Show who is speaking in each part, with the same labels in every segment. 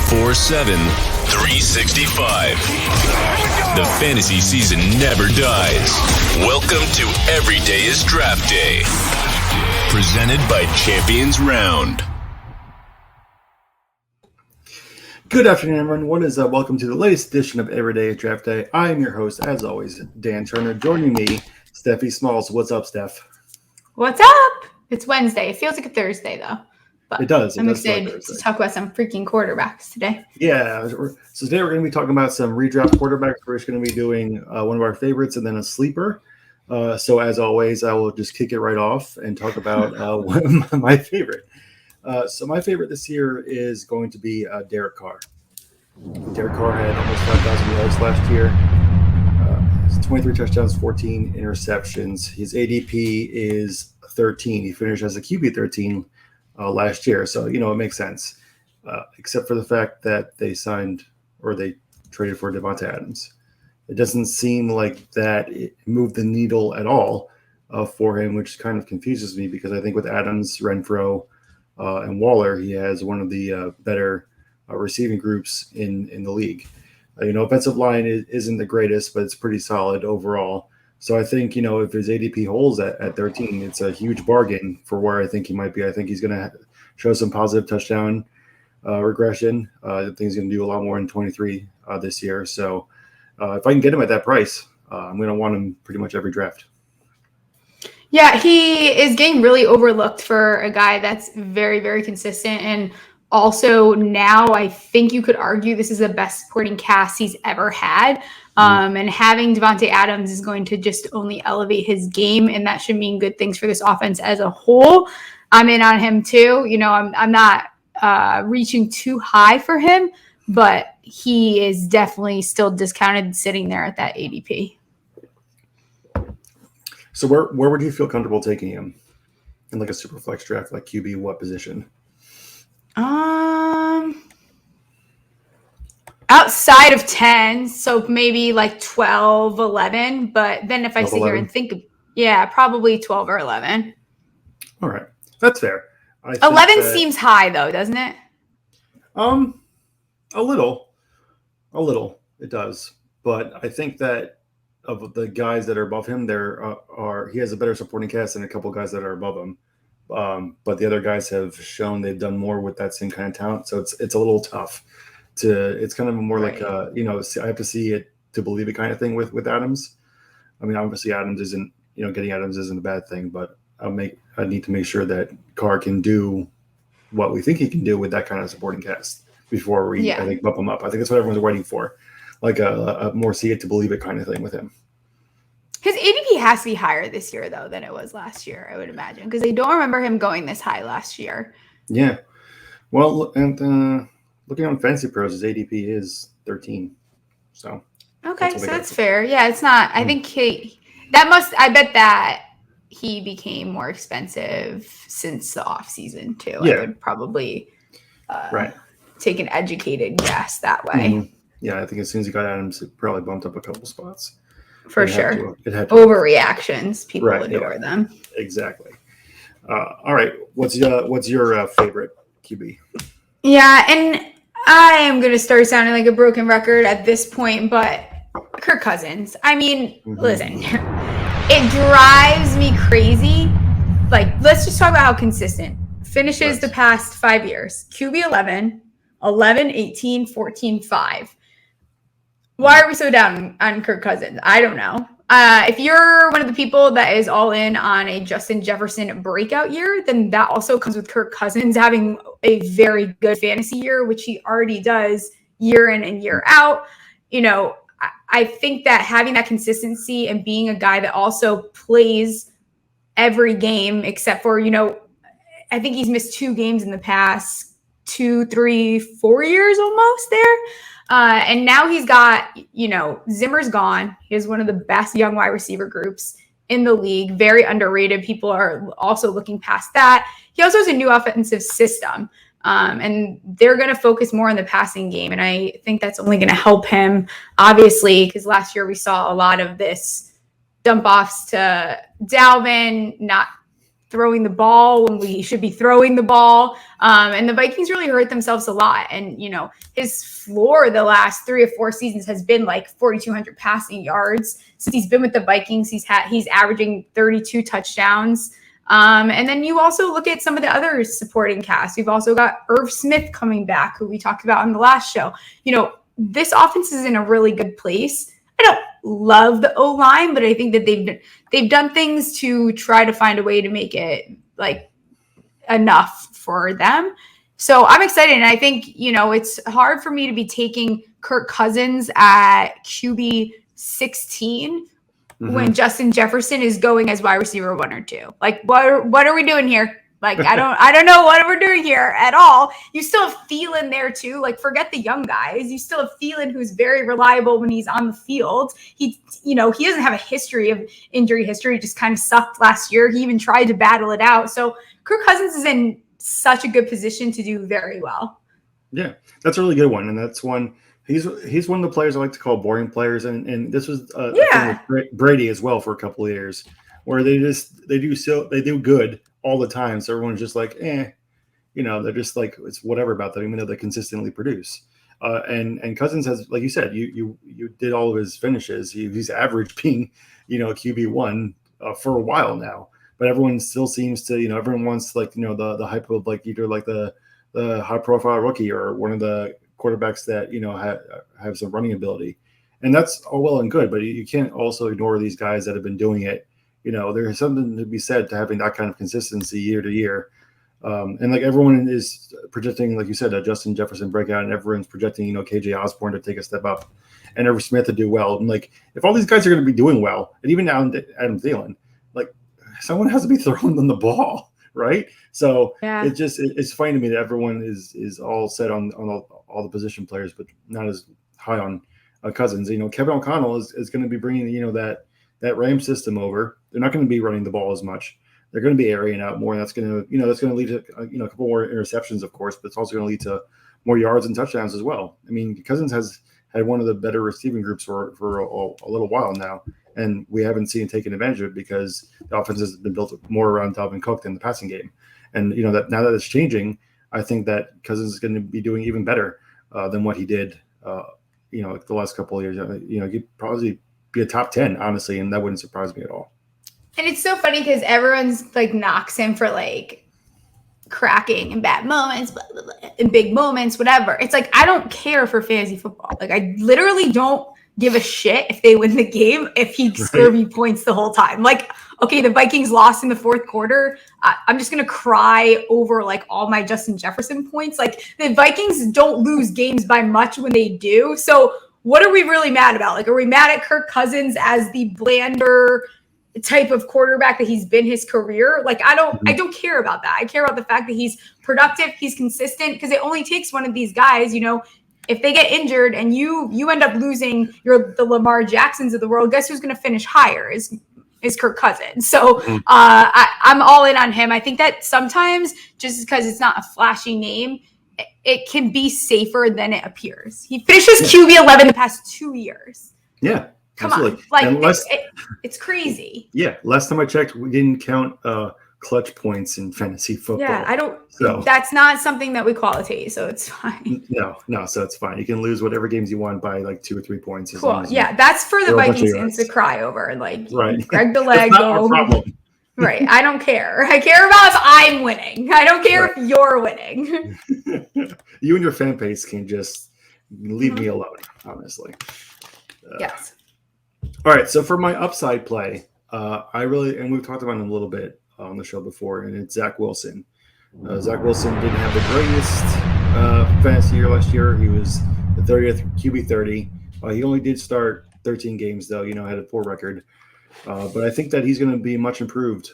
Speaker 1: 24/7, 365. The fantasy season never dies. Welcome to Every Day is Draft Day. Presented by Champions Round.
Speaker 2: Good afternoon, everyone. Welcome to the latest edition of Every Day is Draft Day. I am your host, as always, Dan Turner. Joining me, Steffi Smalls. What's up, Steph?
Speaker 3: What's up? It's Wednesday. It feels like a Thursday, though. But
Speaker 2: it does.
Speaker 3: I'm excited to talk about some freaking quarterbacks today.
Speaker 2: Yeah. So today we're going to be talking about some redraft quarterbacks. We're just going to be doing one of our favorites and then a sleeper. So as always, I will just kick it right off and talk about one of my favorite. So my favorite this year is going to be Derek Carr. Derek Carr had almost 5,000 yards last year. 23 touchdowns, 14 interceptions. His ADP is 13. He finished as a QB 13 last year. So, it makes sense, except for the fact that they traded for Davante Adams. It doesn't seem like that it moved the needle at all for him, which kind of confuses me because I think with Adams, Renfro, and Waller, he has one of the better receiving groups in the league. Offensive line isn't the greatest, but it's pretty solid overall. So I think, if his ADP holds at 13, it's a huge bargain for where I think he might be. I think he's going to show some positive touchdown regression. I think he's going to do a lot more in 23 this year. So if I can get him at that price, I'm going to want him pretty much every draft.
Speaker 3: Yeah, he is getting really overlooked for a guy that's very, very consistent. And also now I think you could argue this is the best supporting cast he's ever had. And having Davante Adams is going to just only elevate his game, and that should mean good things for this offense as a whole. I'm in on him too. I'm not reaching too high for him, but he is definitely still discounted sitting there at that ADP.
Speaker 2: So where would you feel comfortable taking him in like a super flex draft, like QB, what position?
Speaker 3: Outside of 10, so maybe like 12, 11. But then if I sit 11. Here and think, probably 12 or 11.
Speaker 2: All right, that's fair.
Speaker 3: 11 seems high though, doesn't it?
Speaker 2: A little, it does. But I think that of the guys that are above him, he has a better supporting cast than a couple guys that are above him. But the other guys have shown they've done more with that same kind of talent. So it's a little tough it's kind of more right. Like I have to see it to believe it kind of thing with Adams. I mean, obviously Adams isn't, getting Adams isn't a bad thing, but I need to make sure that Carr can do what we think he can do with that kind of supporting cast before I think bump him up. I think that's what everyone's waiting for, like a more see it to believe it kind of thing with him.
Speaker 3: His ADP has to be higher this year, though, than it was last year, I would imagine, because I don't remember him going this high last year.
Speaker 2: Yeah. Well, and looking on Fantasy Pros, his ADP is 13. So.
Speaker 3: Okay, so that's fair. Yeah, it's not. I think I bet that he became more expensive since the offseason, too. Yeah. I would probably take an educated guess that way.
Speaker 2: Mm-hmm. Yeah, I think as soon as he got Adams, it probably bumped up a couple spots.
Speaker 3: For sure. Overreactions. People adore them.
Speaker 2: Exactly. All right. What's your favorite QB?
Speaker 3: Yeah, and I am going to start sounding like a broken record at this point, but Kirk Cousins. I mean, Listen, it drives me crazy. Like, let's just talk about how consistent. Finishes the past 5 years. QB 11, 18, 14, 5. Why are we so down on Kirk Cousins? I don't know. If you're one of the people that is all in on a Justin Jefferson breakout year, then that also comes with Kirk Cousins having a very good fantasy year, which he already does year in and year out. I think that having that consistency and being a guy that also plays every game except for, I think he's missed 2 games in the past 2, 3, 4 years almost there. And now he's got, Zimmer's gone. He has one of the best young wide receiver groups in the league. Very underrated. People are also looking past that. He also has a new offensive system. And they're going to focus more on the passing game. And I think that's only going to help him, obviously, because last year we saw a lot of this dump offs to Dalvin, not throwing the ball when we should be throwing the ball. And the Vikings really hurt themselves a lot. And, you know, his floor the last 3 or 4 seasons has been like 4,200 passing yards. Since he's been with the Vikings, he's averaging 32 touchdowns. And then you also look at some of the other supporting cast. We've also got Irv Smith coming back, who we talked about on the last show. You know, this offense is in a really good place. I don't love the O-line, but I think that they've done things to try to find a way to make it like enough for them. So I'm excited. And I think, you know, it's hard for me to be taking Kirk Cousins at QB 16 when Justin Jefferson is going as wide receiver 1 or 2. Like, what are we doing here? Like, I don't know what we're doing here at all. You still have Thielen there too. Like, forget the young guys. You still have Thielen, who's very reliable when he's on the field. He doesn't have a history of injury history. He just kind of sucked last year. He even tried to battle it out. So Kirk Cousins is in such a good position to do very well.
Speaker 2: Yeah, that's a really good one. And that's one, he's one of the players I like to call boring players. And this was a thing with Brady as well for a couple of years, where they do good all the time. So everyone's just like, you know, they're just like, it's whatever about them, even though they consistently produce. And Cousins has, like you said, you did all of his finishes. He's average being, you know, QB1 for a while now, but everyone still seems to, you know, everyone wants like, you know, the hype of like either like the high profile rookie or one of the quarterbacks that, you know, have some running ability. And that's all well and good, but you can't also ignore these guys that have been doing it. You know, there's something to be said to having that kind of consistency year to year. And like everyone is projecting, like you said, a Justin Jefferson breakout, and everyone's projecting, you know, KJ Osborne to take a step up and Irv Smith to do well. And like, if all these guys are going to be doing well, and even now Adam Thielen, like someone has to be throwing them the ball, right? So it's funny to me that everyone is all set on all the position players, but not as high on Cousins. You know, Kevin O'Connell is going to be bringing, you know, that Ram system over. They're not going to be running the ball as much. They're going to be airing out more, and that's going to lead to a couple more interceptions, of course, but it's also going to lead to more yards and touchdowns as well. I mean, Cousins has had one of the better receiving groups for a little while now, and we haven't seen it taken advantage of it because the offense has been built more around Dalvin Cook than the passing game. And you know that now that it's changing, I think that Cousins is going to be doing even better than what he did. You know, like the last couple of years. You know, he'd probably be a top 10, honestly, and that wouldn't surprise me at all.
Speaker 3: And it's so funny because everyone's like knocks him for like cracking in bad moments, blah, blah, blah, in big moments, whatever. It's like, I don't care for fantasy football. Like, I literally don't give a shit if they win the game if he scores me points the whole time. Like, okay, the Vikings lost in the fourth quarter. I'm just going to cry over like all my Justin Jefferson points. Like, the Vikings don't lose games by much when they do. So what are we really mad about? Like, are we mad at Kirk Cousins as the blander type of quarterback that he's been his career? Like, I don't care about that. I care about the fact that he's productive, he's consistent, because it only takes one of these guys, you know, if they get injured and you end up losing the Lamar Jacksons of the world, guess who's going to finish higher is Kirk Cousins. So I'm all in on him. I think that sometimes just because it's not a flashy name, it can be safer than it appears. He finishes QB 11 the past 2 years.
Speaker 2: Yeah.
Speaker 3: Come
Speaker 2: absolutely.
Speaker 3: on. Like, it's crazy.
Speaker 2: Yeah. Last time I checked, we didn't count clutch points in fantasy football.
Speaker 3: Yeah, that's not something that we qualitate, so it's fine.
Speaker 2: No, so it's fine. You can lose whatever games you want by like 2 or 3 points.
Speaker 3: Cool. Yeah, that's for the Vikings fans to cry over. Like,
Speaker 2: right.
Speaker 3: Greg the leg.
Speaker 2: That's not our problem.
Speaker 3: Right. I don't care. I care about if I'm winning. I don't care if you're winning.
Speaker 2: You and your fan base can just leave me alone, honestly.
Speaker 3: Yes.
Speaker 2: All right. So for my upside play, and we've talked about him a little bit on the show before, and it's Zach Wilson. Zach Wilson didn't have the greatest fantasy year last year. He was the 30th QB 30. He only did start 13 games, though, had a poor record. But I think that he's going to be much improved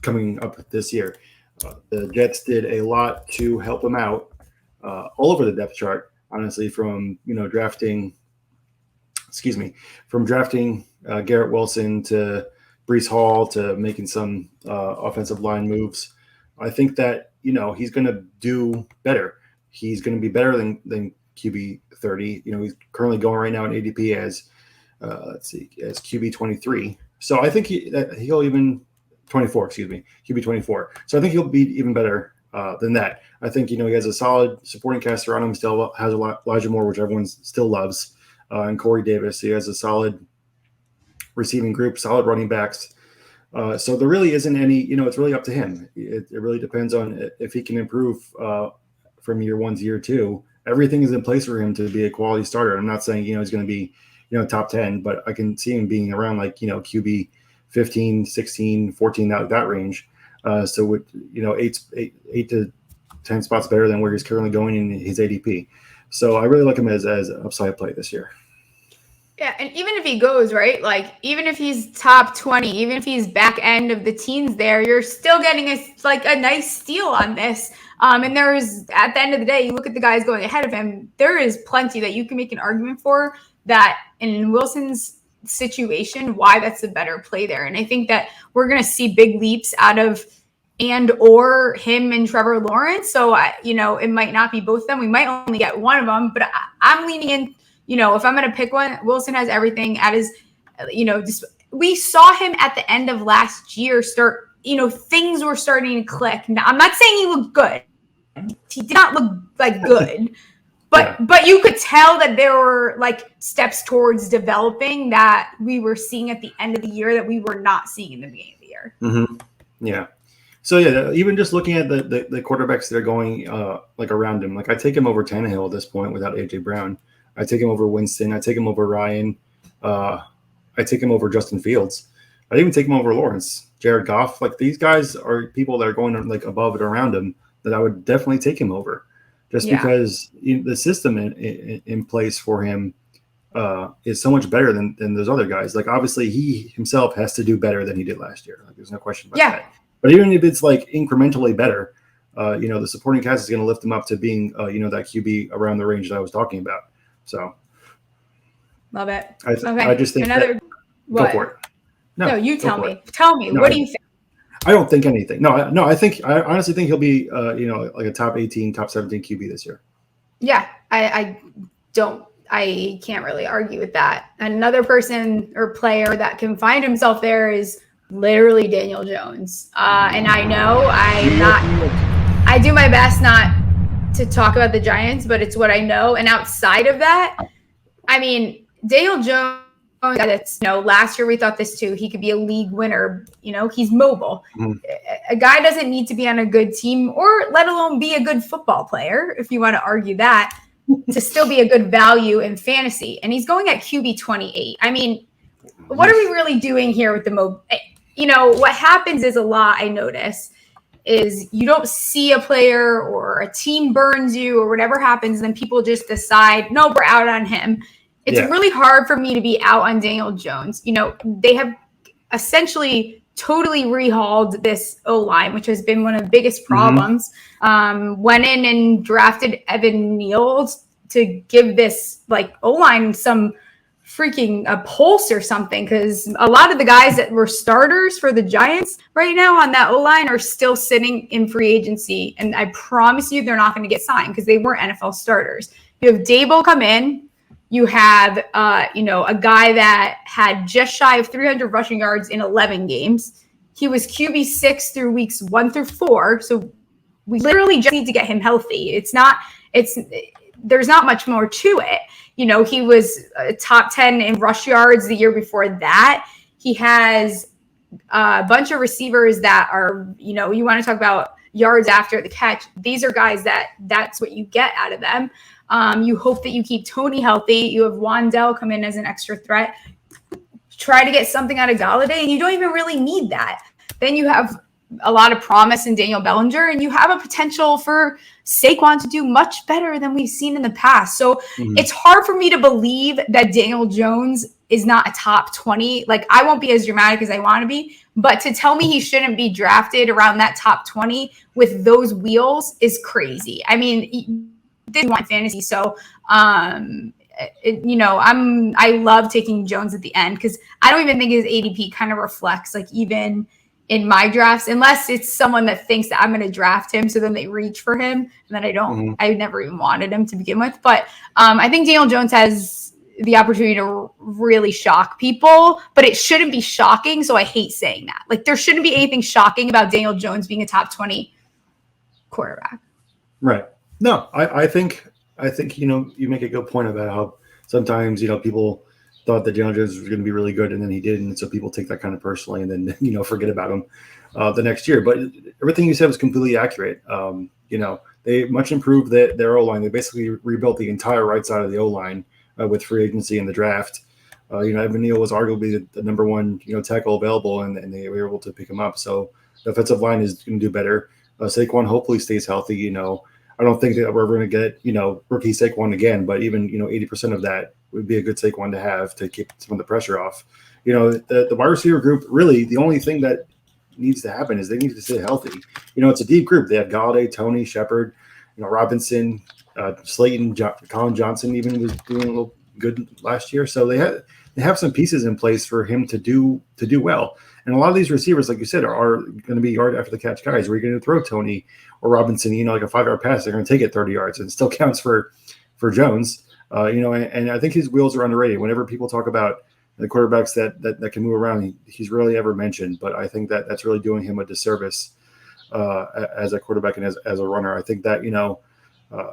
Speaker 2: coming up this year. The Jets did a lot to help him out all over the depth chart, honestly, from drafting Garrett Wilson to Breece Hall to making some offensive line moves. I think that he's going to do better. He's going to be better than QB 30. He's currently going right now in ADP as QB 23. So I think he'll even 24, excuse me, QB 24. So I think he'll be even better than that. I think, he has a solid supporting cast around him. Still has Elijah Moore, which everyone still loves, and Corey Davis. He has a solid receiving group, solid running backs. So there really isn't any, it's really up to him. It really depends on if he can improve from year 1 to year 2. Everything is in place for him to be a quality starter. I'm not saying, he's going to be, top 10, but I can see him being around like, QB 15, 16, 14, that range. So with, 8 to 10 spots better than where he's currently going in his ADP. So I really like him as an upside play this year.
Speaker 3: Yeah, and even if he goes, right, like even if he's top 20, even if he's back end of the teens there, you're still getting a nice steal on this. And there's, at the end of the day, you look at the guys going ahead of him, there is plenty that you can make an argument for that in Wilson's situation, why that's a better play there. And I think that we're going to see big leaps out of or him and Trevor Lawrence. So, it might not be both of them. We might only get one of them, but I'm leaning in. If I'm going to pick one, Wilson has everything at his, we saw him at the end of last year start, things were starting to click. Now, I'm not saying he looked good. He did not look like good, but you could tell that there were like steps towards developing that we were seeing at the end of the year that we were not seeing in the beginning of the year.
Speaker 2: Mm-hmm. Yeah. So even just looking at the quarterbacks that are going like around him, like I take him over Tannehill at this point without AJ Brown. I take him over Winston. I take him over Ryan. I take him over Justin Fields. I'd even take him over Lawrence, Jared Goff. Like these guys are people that are going like above and around him that I would definitely take him over, just because the system in place for him is so much better than those other guys. Like obviously he himself has to do better than he did last year. Like there's no question about that. But even if it's like incrementally better, the supporting cast is going to lift him up to being that QB around the range that I was talking about. So,
Speaker 3: love it.
Speaker 2: I just think go for it.
Speaker 3: No, you tell me. Tell me. No, what do you think?
Speaker 2: I don't think anything. No. I honestly think he'll be, like a top 18, top 17 QB this year.
Speaker 3: Yeah, I can't really argue with that. Another person or player that can find himself there is literally Daniel Jones. And I know I do my best not to talk about the Giants, but it's what I know. And outside of that, I mean, Daniel Jones, last year we thought this too. He could be a league winner. He's mobile. Mm-hmm. A guy doesn't need to be on a good team or let alone be a good football player, if you want to argue that, to still be a good value in fantasy. And he's going at QB 28. I mean, what are we really doing here with the what happens is a lot I notice is you don't see a player or a team burns you or whatever happens, then people just decide, no, we're out on him. It's really hard for me to be out on Daniel Jones. They have essentially totally rehauled this O-line, which has been one of the biggest problems. Mm-hmm. Went in and drafted Evan Neal to give this O-line some freaking a pulse or something, because a lot of the guys that were starters for the Giants right now on that O-line are still sitting in free agency, and I promise you they're not going to get signed because they weren't NFL starters. You have Dable come in, you have a guy that had just shy of 300 rushing yards in 11 games. He was QB 6 through weeks 1 through 4, so we literally just need to get him healthy. There's not much more to it. He was top 10 in rush yards the year before that. He has a bunch of receivers that are, you want to talk about yards after the catch. These are guys that's what you get out of them. You hope that you keep Tony healthy. You have Wandell come in as an extra threat. Try to get something out of Galladay, and you don't even really need that. Then you have a lot of promise in Daniel Bellinger, and you have a potential for Saquon to do much better than we've seen in the past. So It's hard for me to believe that Daniel Jones is not a top 20. Like, I won't be as dramatic as I want to be, but to tell me he shouldn't be drafted around that top 20 with those wheels is crazy. I mean, this want fantasy. So, I love taking Jones at the end because I don't even think his ADP kind of reflects even in my drafts, unless it's someone that thinks that I'm going to draft him. So then they reach for him and then I don't, I never even wanted him to begin with. But I think Daniel Jones has the opportunity to really shock people, but it shouldn't be shocking. So I hate saying that. Like, there shouldn't be anything shocking about Daniel Jones being a top 20 quarterback.
Speaker 2: Right. No, I think, you make a good point about how sometimes, people thought that Jon Jones was going to be really good and then he didn't. And so people take that kind of personally and then, forget about him the next year. But everything you said was completely accurate. They much improved their O-line. They basically rebuilt the entire right side of the O-line with free agency in the draft. Evan Neal was arguably the number one, tackle available, and they were able to pick him up. So the offensive line is going to do better. Saquon hopefully stays healthy. I don't think that we're going to get, rookie Saquon again, but even, 80% of that would be a good Saquon to have to keep some of the pressure off. The wide receiver group, really, the only thing that needs to happen is they need to stay healthy. It's a deep group. They have Galladay, Tony, Shepard, Robinson, Slayton, Colin Johnson even was doing a little good last year. So they have some pieces in place for him to do well. And a lot of these receivers, like you said, are going to be yard after the catch guys. Where you're going to throw Tony or Robinson, like a 5-yard pass, they're going to take it 30 yards, and it still counts for Jones. And I think his wheels are underrated. Whenever people talk about the quarterbacks that can move around, he's rarely ever mentioned. But I think that's really doing him a disservice as a quarterback and as a runner. I think that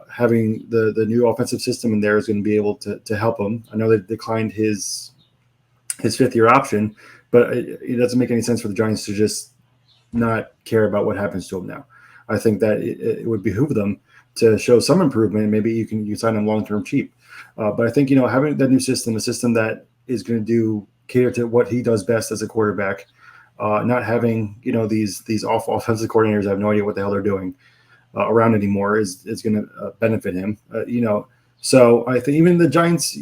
Speaker 2: having the new offensive system in there is going to be able to help him. I know they declined his 5th-year option, but it doesn't make any sense for the Giants to just not care about what happens to him now. I think that it would behoove them to show some improvement. Maybe you sign him long-term cheap. But I think, having that new system, a system that is going to cater to what he does best as a quarterback, not having, these awful offensive coordinators, I have no idea what the hell they're doing around anymore is going to benefit him. So I think even the Giants,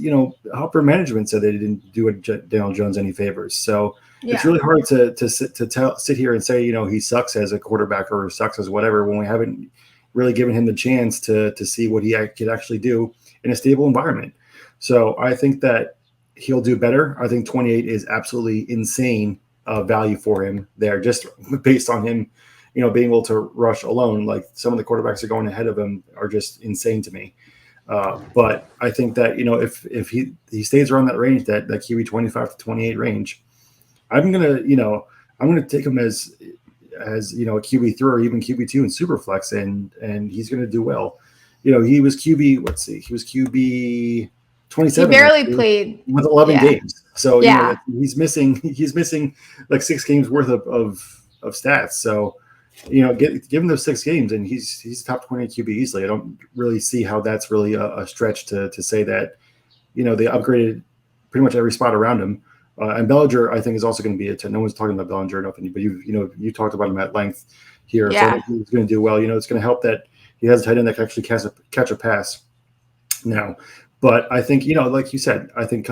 Speaker 2: upper management said they didn't do Daniel Jones any favors. So it's really hard to sit here and say, he sucks as a quarterback or sucks as whatever, when we haven't really given him the chance to see what he could actually do in a stable environment. So I think that he'll do better. I think 28 is absolutely insane value for him there, just based on him, being able to rush alone. Like, some of the quarterbacks that are going ahead of him are just insane to me. But I think that, if he stays around that range, that QB 25 to 28 range, I'm going to take him as a QB3 or even QB2 in Superflex, and he's going to do well. He was QB, he was QB 27.
Speaker 3: He barely played
Speaker 2: with 11 games. So, he's missing like 6 games worth of stats. So, give him those 6 games and he's top 20 QB easily. I don't really see how that's really a stretch to say that, they upgraded pretty much every spot around him. And Bellinger, I think, is also going to be no one's talking about Bellinger enough, but you talked about him at length here. Yeah. So he's going to do well. It's going to help that he has a tight end that can actually catch a pass now. But I think, like you said, I think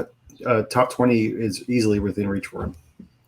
Speaker 2: top 20 is easily within reach for him.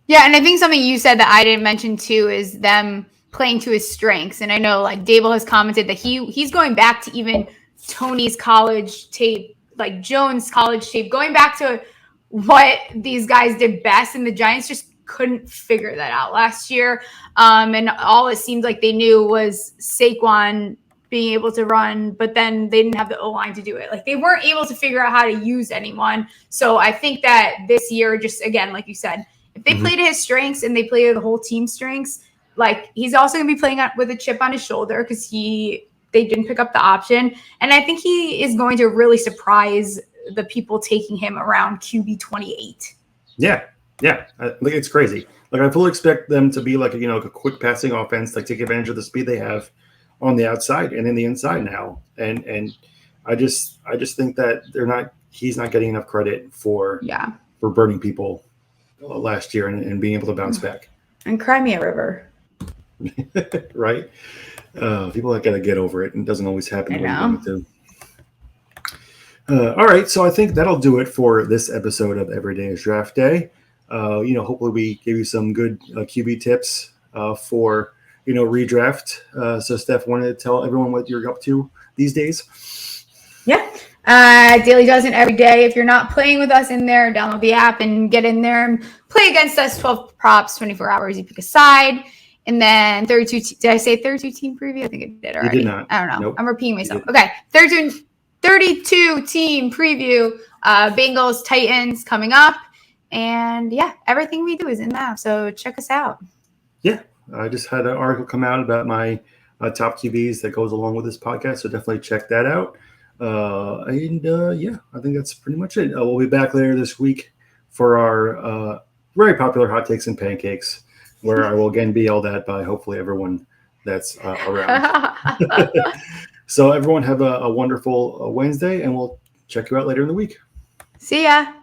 Speaker 3: Yeah, and I think something you said that I didn't mention too is them playing to his strengths. And I know, like, Dable has commented that he's going back to even Tony's college tape, like Jones' college tape, going back to what these guys did best, and the Giants just couldn't figure that out last year. And all it seemed like they knew was Saquon being able to run, but then they didn't have the O-line to do it. Like, they weren't able to figure out how to use anyone. So I think that this year, just again, like you said, if they play to his strengths and they play to the whole team's strengths, like, he's also going to be playing with a chip on his shoulder because they didn't pick up the option. And I think he is going to really surprise the people taking him around QB 28.
Speaker 2: Yeah. I think it's crazy. Like, I fully expect them to be like a quick passing offense, like take advantage of the speed they have on the outside and in the inside now. And I just think that he's not getting enough credit for burning people last year and being able to bounce back.
Speaker 3: And cry me a river.
Speaker 2: Right? People got to get over it, and it doesn't always happen.
Speaker 3: I know.
Speaker 2: All right, so I think that'll do it for this episode of Every Day is Draft Day. Hopefully we gave you some good QB tips for redraft. So Steph, wanted to tell everyone what you're up to these days.
Speaker 3: Yeah. Daily Dozen every day. If you're not playing with us in there, download the app and get in there and play against us. 12 props, 24 hours. You pick a side. And then 32. Did I say 32 team preview? I think I did already.
Speaker 2: You did not.
Speaker 3: I don't know.
Speaker 2: Nope.
Speaker 3: I'm repeating myself. Okay. 32 32 team preview. Bengals, Titans coming up. And yeah, everything we do is in the app. So check us out.
Speaker 2: Yeah. I just had an article come out about my top QBs that goes along with this podcast. So definitely check that out. Yeah, I think that's pretty much it. We'll be back later this week for our very popular hot takes and pancakes, where I will again be yelled at by hopefully everyone that's around. So everyone have a wonderful Wednesday, and we'll check you out later in the week.
Speaker 3: See ya.